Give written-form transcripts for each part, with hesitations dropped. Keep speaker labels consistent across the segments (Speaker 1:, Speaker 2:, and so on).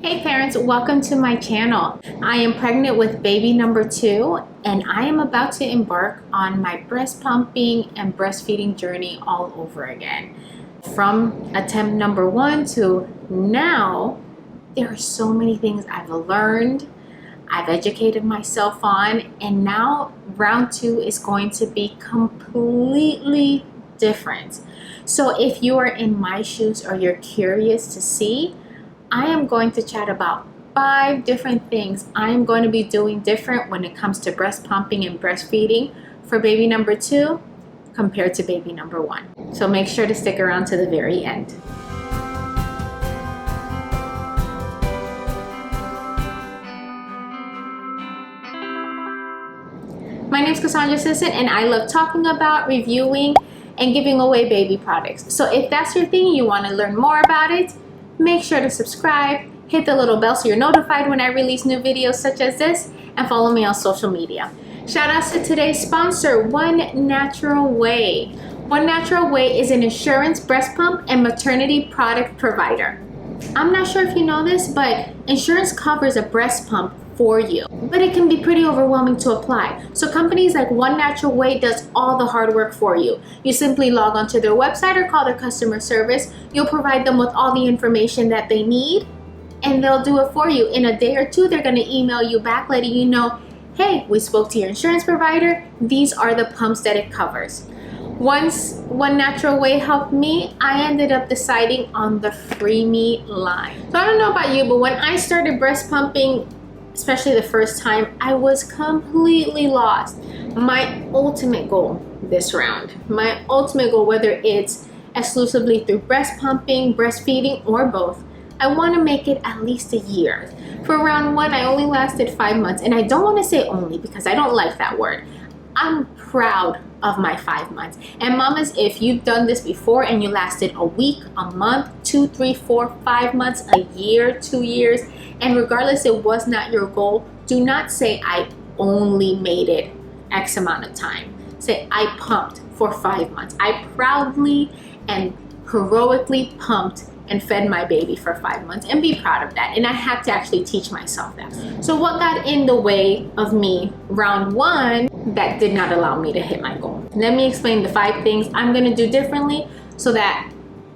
Speaker 1: Hey parents, welcome to my channel. I am pregnant with baby number 2 and I am about to embark on my breast pumping and breastfeeding journey all over again. From attempt number 1 to now, there are so many things I've learned, I've educated myself on, and now round 2 is going to be completely different. So if you are in my shoes or you're curious to see, I am going to chat about 5 different things I am going to be doing different when it comes to breast pumping and breastfeeding for baby number 2 compared to baby number 1. So make sure to stick around to the very end. My name is Kasandra Sison and I love talking about, reviewing, and giving away baby products. So if that's your thing, you want to learn more about it, make sure to subscribe, hit the little bell so you're notified when I release new videos such as this, and follow me on social media. Shout outs to today's sponsor, One Natural Way. One Natural Way is an insurance, breast pump, and maternity product provider. I'm not sure if you know this, but insurance covers a breast pump for you, but it can be pretty overwhelming to apply. So companies like One Natural Way does all the hard work for you. You simply log onto their website or call their customer service. You'll provide them with all the information that they need and they'll do it for you. In a day or two, they're going to email you back letting you know, hey, we spoke to your insurance provider. These are the pumps that it covers. Once One Natural Way helped me, I ended up deciding on the Free Me line. So I don't know about you, but when I started breast pumping, especially the first time, I was completely lost. My ultimate goal this round, whether it's exclusively through breast pumping, breastfeeding, or both, I want to make it at least a year. For round 1, I only lasted 5 months, and I don't want to say only because I don't like that word. I'm proud of my 5 months. And mamas, if you've done this before and you lasted a week, a month, 2, 3, 4, 5 months, a year, 2 years, and regardless it was not your goal, do not say I only made it X amount of time. Say I pumped for 5 months. I proudly and heroically pumped and fed my baby for 5 months, and be proud of that. And I had to actually teach myself that. So what got in the way of me round 1 that did not allow me to hit my goal? Let me explain the 5 things I'm gonna do differently so that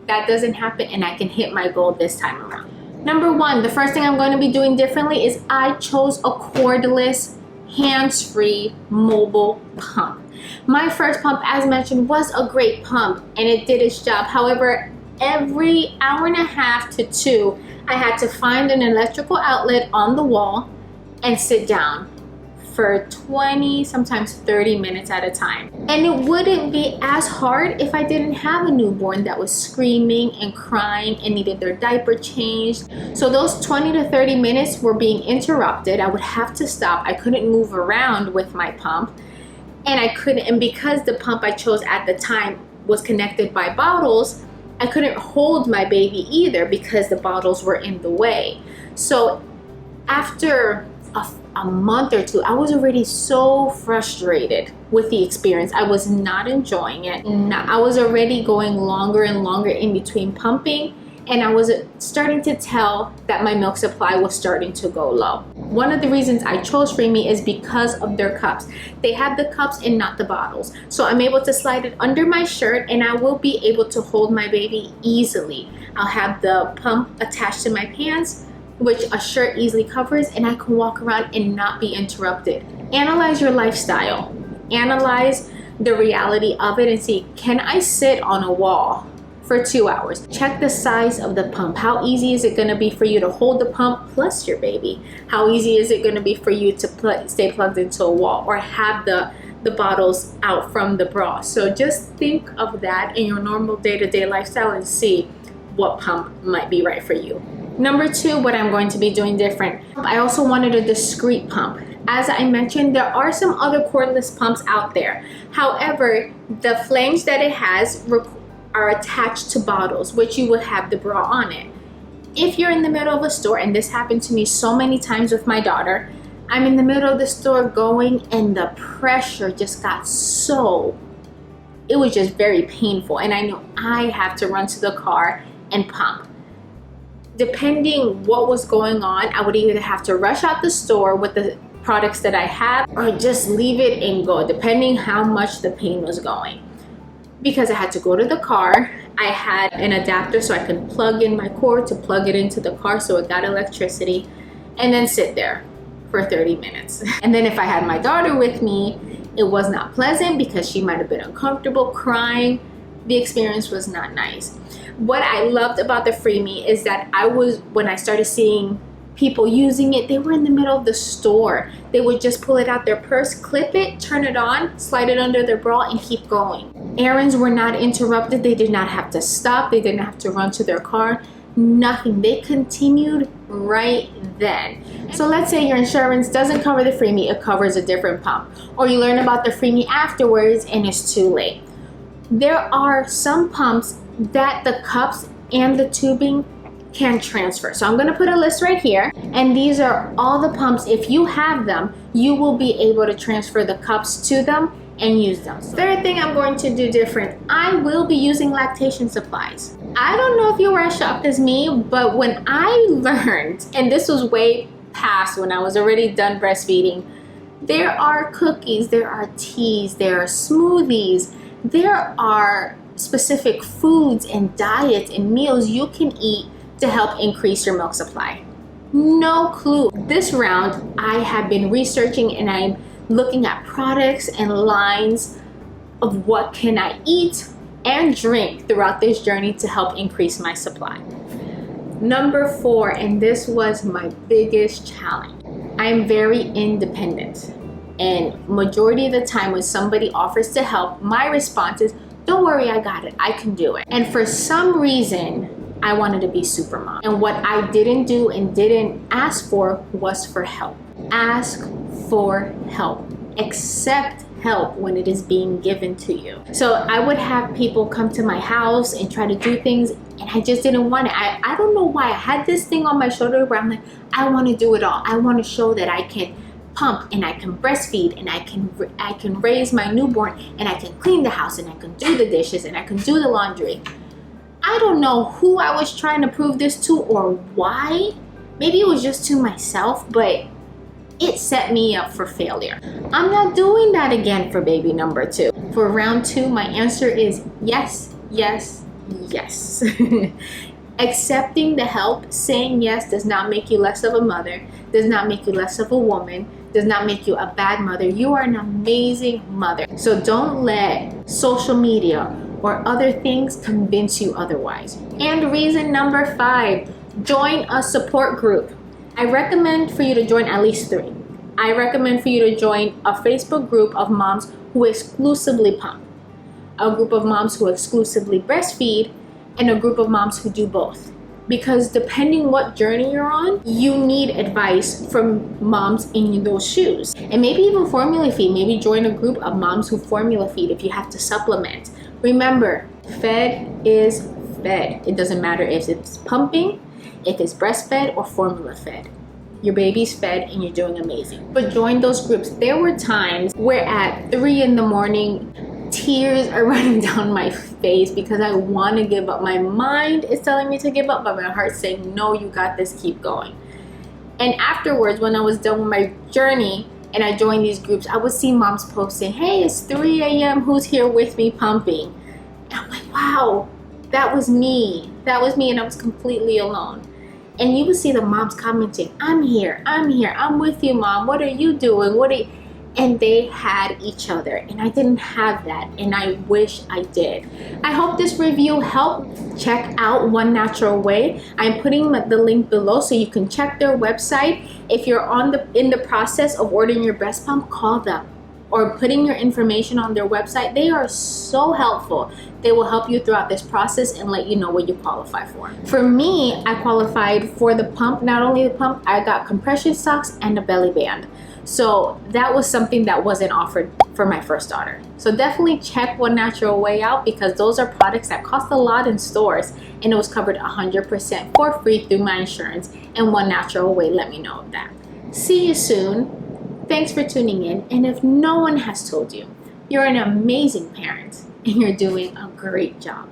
Speaker 1: that doesn't happen and I can hit my goal this time around. Number 1, the first thing I'm going to be doing differently is I chose a cordless, hands-free mobile pump. My first pump, as mentioned, was a great pump and it did its job. However, every hour and a half to 2, I had to find an electrical outlet on the wall and sit down for 20, sometimes 30 minutes at a time. And it wouldn't be as hard if I didn't have a newborn that was screaming and crying and needed their diaper changed. So those 20 to 30 minutes were being interrupted. I would have to stop. I couldn't move around with my pump. And because the pump I chose at the time was connected by bottles, I couldn't hold my baby either because the bottles were in the way. So after a month or 2, I was already so frustrated with the experience. I was not enjoying it. I was already going longer and longer in between pumping, and I was starting to tell that my milk supply was starting to go low. One of the reasons I chose Free Me is because of their cups. They have the cups and not the bottles. So I'm able to slide it under my shirt and I will be able to hold my baby easily. I'll have the pump attached to my pants, which a shirt easily covers, and I can walk around and not be interrupted. Analyze your lifestyle. Analyze the reality of it and see, can I sit on a wall for 2 hours? Check the size of the pump. How easy is it going to be for you to hold the pump plus your baby? How easy is it going to be for you to stay plugged into a wall or have the bottles out from the bra? So just think of that in your normal day-to-day lifestyle and see what pump might be right for you. Number 2, what I'm going to be doing different. I also wanted a discrete pump. As I mentioned, there are some other cordless pumps out there. However, the flange that it has are attached to bottles, which you would have the bra on it. If you're in the middle of a store, and this happened to me so many times with my daughter, I'm in the middle of the store going and the pressure just got it was just very painful, and I knew I have to run to the car and pump. depending what was going on, I would either have to rush out the store with the products that I have or just leave it and go, depending how much the pain was going. Because I had to go to the car, I had an adapter so I could plug in my cord to plug it into the car so it got electricity, and then sit there for 30 minutes. And then if I had my daughter with me, it was not pleasant because she might have been uncomfortable, crying. The experience was not nice. What I loved about the Freemie is that when I started seeing people using it, they were in the middle of the store. They would just pull it out their purse, clip it, turn it on, slide it under their bra, and keep going. Errands were not interrupted. They did not have to stop. They didn't have to run to their car. Nothing. They continued right then. So let's say your insurance doesn't cover the Freemie, it covers a different pump. Or you learn about the Freemie afterwards and it's too late. There are some pumps that the cups and the tubing can transfer. So I'm going to put a list right here, and these are all the pumps. If you have them, you will be able to transfer the cups to them and use them. Third thing I'm going to do different, I will be using Lactation Supplies. I don't know if you were as shocked as me, but when I learned, and this was way past when I was already done breastfeeding, there are cookies, there are teas, there are smoothies, there are specific foods and diets and meals you can eat to help increase your milk supply. No clue. This round, I have been researching and I'm looking at products and lines of what can I eat and drink throughout this journey to help increase my supply. Number 4, and this was my biggest challenge. I'm very independent, and majority of the time when somebody offers to help, my response is, don't worry, I got it, I can do it. And for some reason, I wanted to be super mom. And what I didn't do and didn't ask for was for help. Ask for help. Accept help when it is being given to you. So I would have people come to my house and try to do things, and I just didn't want it. I don't know why. I had this thing on my shoulder where I'm like, I want to do it all. I want to show that I can pump and I can breastfeed and I can raise my newborn and I can clean the house and I can do the dishes and I can do the laundry. I don't know who I was trying to prove this to or why. Maybe it was just to myself, but it set me up for failure. I'm not doing that again for baby number 2. For round 2, my answer is yes, yes, yes. Accepting the help, saying yes does not make you less of a mother, does not make you less of a woman, does not make you a bad mother. You are an amazing mother. So don't let social media or other things convince you otherwise. And reason number 5, join a support group. I recommend for you to join at least 3. I recommend for you to join a Facebook group of moms who exclusively pump, a group of moms who exclusively breastfeed, and a group of moms who do both. Because depending what journey you're on, you need advice from moms in those shoes. And maybe even formula feed. Maybe join a group of moms who formula feed if you have to supplement. Remember, fed is fed. It doesn't matter if it's pumping, if it's breastfed or formula fed. Your baby's fed and you're doing amazing. But join those groups. There were times where at 3 in the morning, tears are running down my face because I want to give up. My mind is telling me to give up, but my heart's saying, no, you got this, keep going. And afterwards, when I was done with my journey and I joined these groups, I would see moms posting, hey, it's 3 a.m., who's here with me pumping? And I'm like, wow, that was me. That was me, and I was completely alone. And you would see the moms commenting, I'm here, I'm with you, mom, what are you doing? And they had each other, and I didn't have that, and I wish I did. I hope this review helped. Check out One Natural Way. I'm putting the link below so you can check their website. If you're in the process of ordering your breast pump, call them or putting your information on their website. They are so helpful. They will help you throughout this process and let you know what you qualify for. For me, I qualified for the pump. Not only the pump, I got compression socks and a belly band. So that was something that wasn't offered for my first daughter. So definitely check One Natural Way out, because those are products that cost a lot in stores, and it was covered 100% for free through my insurance. And One Natural Way let me know of that. See you soon. Thanks for tuning in. And if no one has told you, you're an amazing parent and you're doing a great job.